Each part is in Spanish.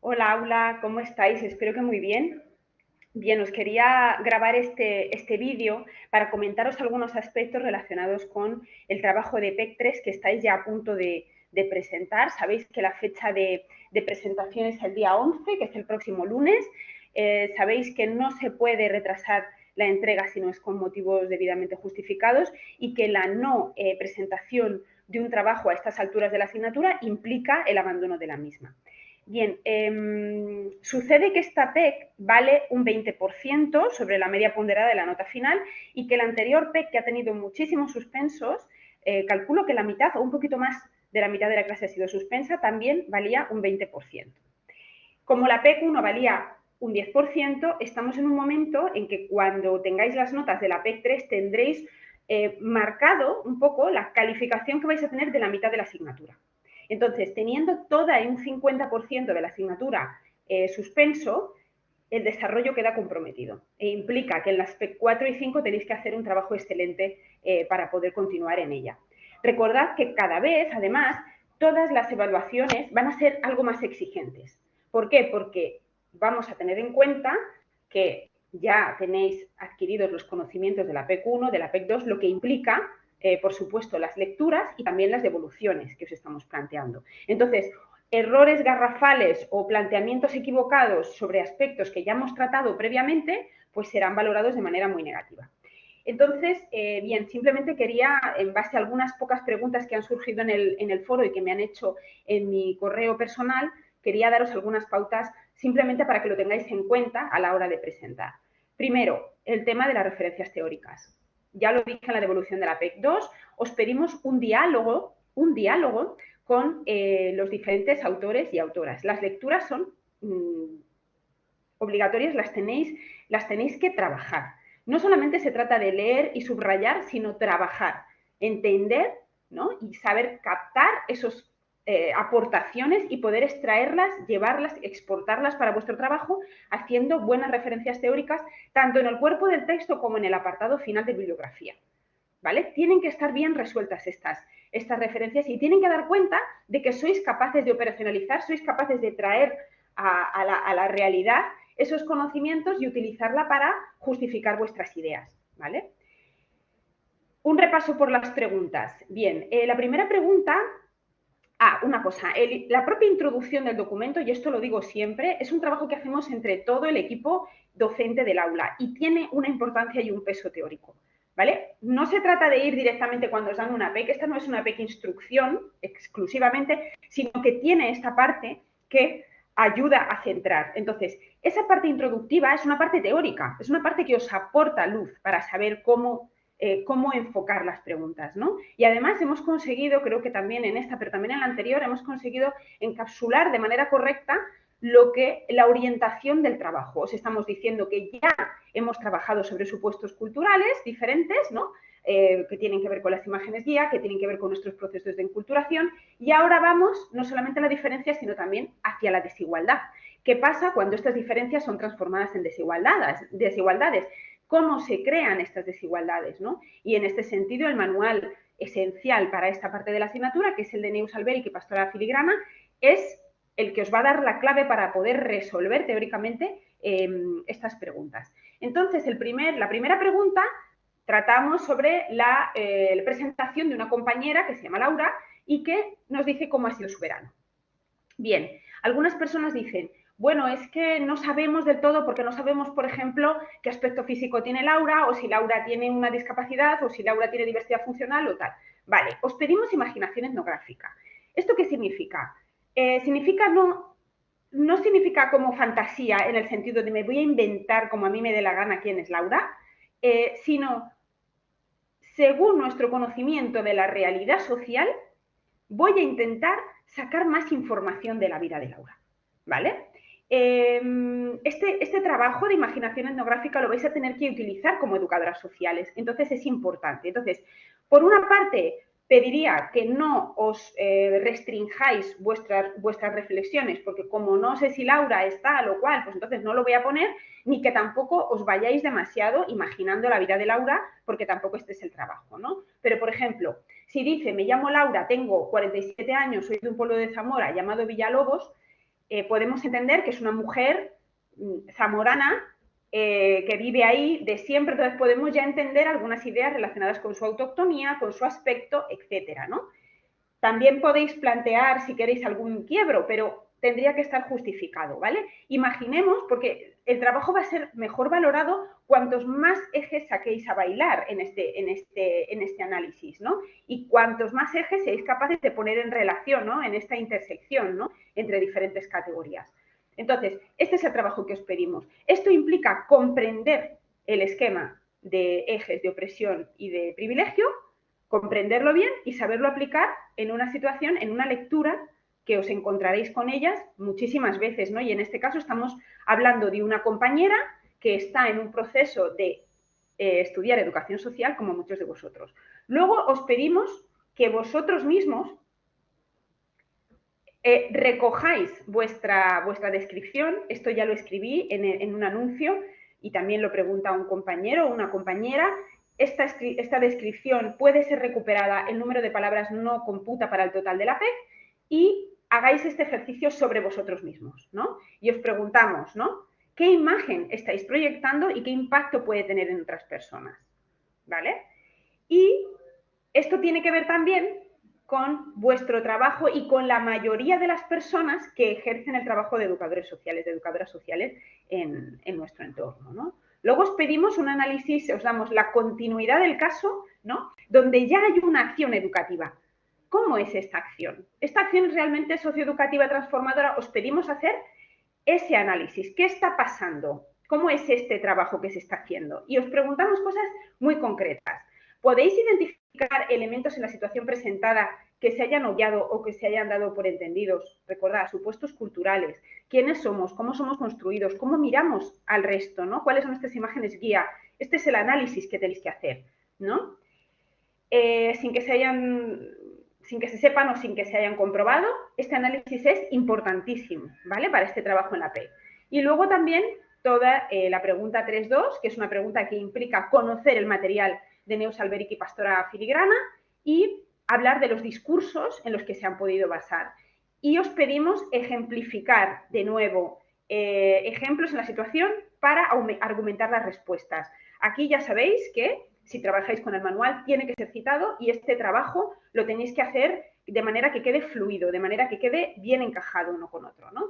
Hola, Aula, ¿cómo estáis? Espero que muy bien. Bien, os quería grabar este vídeo para comentaros algunos aspectos relacionados con el trabajo de PEC 3 que estáis ya a punto de presentar. Sabéis que la fecha de presentación es el día 11, que es el próximo lunes. Sabéis que no se puede retrasar la entrega si no es con motivos debidamente justificados y que la no presentación de un trabajo a estas alturas de la asignatura implica el abandono de la misma. Bien, sucede que esta PEC vale un 20% sobre la media ponderada de la nota final y que la anterior PEC, que ha tenido muchísimos suspensos, calculo que la mitad o un poquito más de la mitad de la clase ha sido suspensa, también valía un 20%. Como la PEC 1 valía un 10%, estamos en un momento en que cuando tengáis las notas de la PEC 3 tendréis marcado un poco la calificación que vais a tener de la mitad de la asignatura. Entonces, teniendo toda un 50% de la asignatura suspenso, el desarrollo queda comprometido e implica que en las PEC 4 y 5 tenéis que hacer un trabajo excelente para poder continuar en ella. Recordad que cada vez, además, todas las evaluaciones van a ser algo más exigentes. ¿Por qué? Porque vamos a tener en cuenta que ya tenéis adquiridos los conocimientos de la PEC 1, de la PEC 2, lo que implica, por supuesto, las lecturas y también las devoluciones que os estamos planteando. Entonces, errores garrafales o planteamientos equivocados sobre aspectos que ya hemos tratado previamente, pues serán valorados de manera muy negativa. Entonces, bien, simplemente quería, en base a algunas pocas preguntas que han surgido en el foro y que me han hecho en mi correo personal, quería daros algunas pautas simplemente para que lo tengáis en cuenta a la hora de presentar. Primero, el tema de las referencias teóricas. Ya lo dije en la devolución de la PEC 2, os pedimos un diálogo con los diferentes autores y autoras. Las lecturas son obligatorias, las tenéis que trabajar. No solamente se trata de leer y subrayar, sino trabajar, entender, ¿no? Y saber captar esas aportaciones y poder extraerlas, llevarlas, exportarlas para vuestro trabajo, haciendo buenas referencias teóricas, tanto en el cuerpo del texto como en el apartado final de bibliografía. ¿Vale? Tienen que estar bien resueltas estas referencias y tienen que dar cuenta de que sois capaces de operacionalizar, sois capaces de traer a la realidad esos conocimientos y utilizarla para justificar vuestras ideas, ¿vale? Un repaso por las preguntas. Bien, la primera pregunta. Una cosa, la propia introducción del documento, y esto lo digo siempre, es un trabajo que hacemos entre todo el equipo docente del aula y tiene una importancia y un peso teórico, ¿vale? No se trata de ir directamente cuando os dan una PEC, esta no es una PEC instrucción exclusivamente, sino que tiene esta parte que ayuda a centrar. Entonces, esa parte introductiva es una parte teórica, es una parte que os aporta luz para saber cómo enfocar las preguntas, ¿no? Y además hemos conseguido, creo que también en esta, pero también en la anterior, hemos conseguido encapsular de manera correcta lo que la orientación del trabajo. Os estamos diciendo que ya hemos trabajado sobre supuestos culturales diferentes, ¿no? Que tienen que ver con las imágenes guía, que tienen que ver con nuestros procesos de enculturación, y ahora vamos no solamente a la diferencia, sino también hacia la desigualdad. ¿Qué pasa cuando estas diferencias son transformadas en desigualdades? ¿Cómo se crean estas desigualdades, ¿no? Y en este sentido, el manual esencial para esta parte de la asignatura, que es el de Neus Alberic y Pastora Filigrana, es el que os va a dar la clave para poder resolver teóricamente estas preguntas. Entonces, la primera pregunta tratamos sobre la presentación de una compañera que se llama Laura y que nos dice cómo ha sido su verano. Bien, algunas personas dicen, bueno, es que no sabemos del todo porque no sabemos, por ejemplo, qué aspecto físico tiene Laura o si Laura tiene una discapacidad o si Laura tiene diversidad funcional o tal. Vale, os pedimos imaginación etnográfica. ¿Esto qué significa? Significa no significa como fantasía en el sentido de me voy a inventar como a mí me dé la gana quién es Laura, sino según nuestro conocimiento de la realidad social, voy a intentar sacar más información de la vida de Laura, ¿vale? Este trabajo de imaginación etnográfica lo vais a tener que utilizar como educadoras sociales, entonces es importante. Entonces, por una parte, pediría que no os restrinjáis vuestras reflexiones, porque como no sé si Laura es tal o cual, pues entonces no lo voy a poner, ni que tampoco os vayáis demasiado imaginando la vida de Laura, porque tampoco este es el trabajo, ¿no? Pero, por ejemplo, si dice, me llamo Laura, tengo 47 años, soy de un pueblo de Zamora llamado Villalobos, podemos entender que es una mujer zamorana que vive ahí de siempre, entonces podemos ya entender algunas ideas relacionadas con su autoctonía, con su aspecto, etcétera, ¿no? También podéis plantear si queréis algún quiebro, pero tendría que estar justificado, ¿vale? Imaginemos, porque el trabajo va a ser mejor valorado cuantos más ejes saquéis a bailar en este análisis, ¿no? Y cuantos más ejes seáis capaces de poner en relación, ¿no? En esta intersección, ¿no? Entre diferentes categorías. Entonces, este es el trabajo que os pedimos. Esto implica comprender el esquema de ejes de opresión y de privilegio, comprenderlo bien y saberlo aplicar en una situación, en una lectura que os encontraréis con ellas muchísimas veces, ¿no? Y en este caso estamos hablando de una compañera que está en un proceso de estudiar educación social, como muchos de vosotros. Luego os pedimos que vosotros mismos recojáis vuestra descripción. Esto ya lo escribí en un anuncio y también lo pregunta un compañero o una compañera. Esta descripción puede ser recuperada, el número de palabras no computa para el total de la PEC, y hagáis este ejercicio sobre vosotros mismos, ¿no? Y os preguntamos, ¿no? ¿Qué imagen estáis proyectando y qué impacto puede tener en otras personas? ¿Vale? Y esto tiene que ver también con vuestro trabajo y con la mayoría de las personas que ejercen el trabajo de educadores sociales, de educadoras sociales en nuestro entorno, ¿no? Luego os pedimos un análisis, os damos la continuidad del caso, ¿no? Donde ya hay una acción educativa. ¿Cómo es esta acción? ¿Esta acción es realmente socioeducativa transformadora? Os pedimos hacer ese análisis. ¿Qué está pasando? ¿Cómo es este trabajo que se está haciendo? Y os preguntamos cosas muy concretas. ¿Podéis identificar elementos en la situación presentada que se hayan obviado o que se hayan dado por entendidos? Recordad, supuestos culturales, quiénes somos, cómo somos construidos, cómo miramos al resto, ¿no? ¿Cuáles son nuestras imágenes guía? Este es el análisis que tenéis que hacer, ¿no? Sin que se sepan o sin que se hayan comprobado, este análisis es importantísimo, ¿vale? Para este trabajo en la PEC. Y luego también toda la pregunta 3.2, que es una pregunta que implica conocer el material de Neus Alberic y Pastora Filigrana y hablar de los discursos en los que se han podido basar. Y os pedimos ejemplificar de nuevo ejemplos en la situación para argumentar las respuestas. Aquí ya sabéis que si trabajáis con el manual tiene que ser citado y este trabajo lo tenéis que hacer de manera que quede fluido, de manera que quede bien encajado uno con otro, ¿no?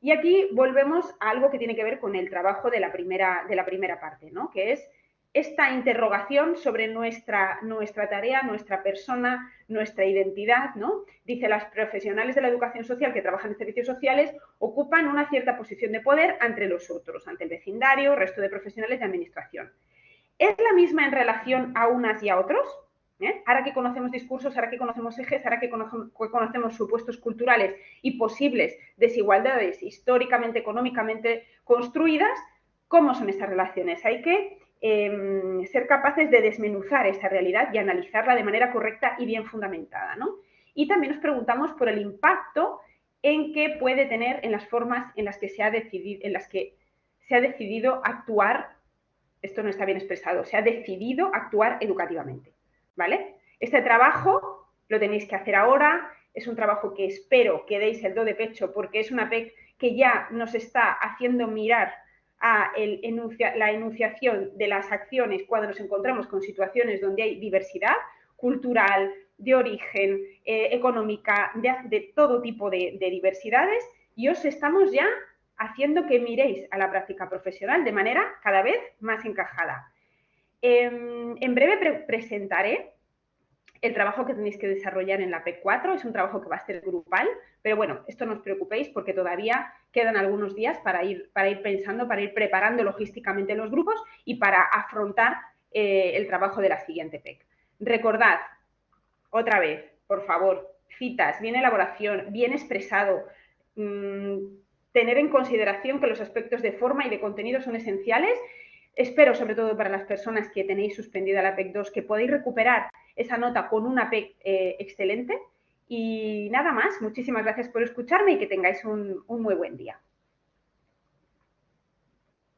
Y aquí volvemos a algo que tiene que ver con el trabajo de la primera parte, ¿no? Que es esta interrogación sobre nuestra tarea, nuestra persona, nuestra identidad, ¿no? Dice, las profesionales de la educación social que trabajan en servicios sociales ocupan una cierta posición de poder ante los otros, ante el vecindario, el resto de profesionales de administración. ¿Es la misma en relación a unas y a otros? Ahora que conocemos discursos, ahora que conocemos ejes, ahora que conocemos supuestos culturales y posibles desigualdades históricamente, económicamente construidas, ¿cómo son estas relaciones? Hay que ser capaces de desmenuzar esta realidad y analizarla de manera correcta y bien fundamentada, ¿no? Y también nos preguntamos por el impacto en que puede tener en las formas en las que se ha decidido actuar. Esto no está bien expresado, se ha decidido actuar educativamente, ¿vale? Este trabajo lo tenéis que hacer ahora, es un trabajo que espero que deis el do de pecho porque es una PEC que ya nos está haciendo mirar a la enunciación de las acciones cuando nos encontramos con situaciones donde hay diversidad cultural, de origen, económica, de todo tipo de diversidades, y os estamos ya haciendo que miréis a la práctica profesional de manera cada vez más encajada. En breve presentaré el trabajo que tenéis que desarrollar en la PEC 4, es un trabajo que va a ser grupal, pero bueno, esto no os preocupéis porque todavía quedan algunos días para ir pensando, para ir preparando logísticamente los grupos y para afrontar el trabajo de la siguiente PEC. Recordad, otra vez, por favor, citas, bien elaboración, bien expresado, tener en consideración que los aspectos de forma y de contenido son esenciales. Espero, sobre todo para las personas que tenéis suspendida la PEC 2, que podáis recuperar esa nota con una PEC excelente. Y nada más, muchísimas gracias por escucharme y que tengáis un muy buen día.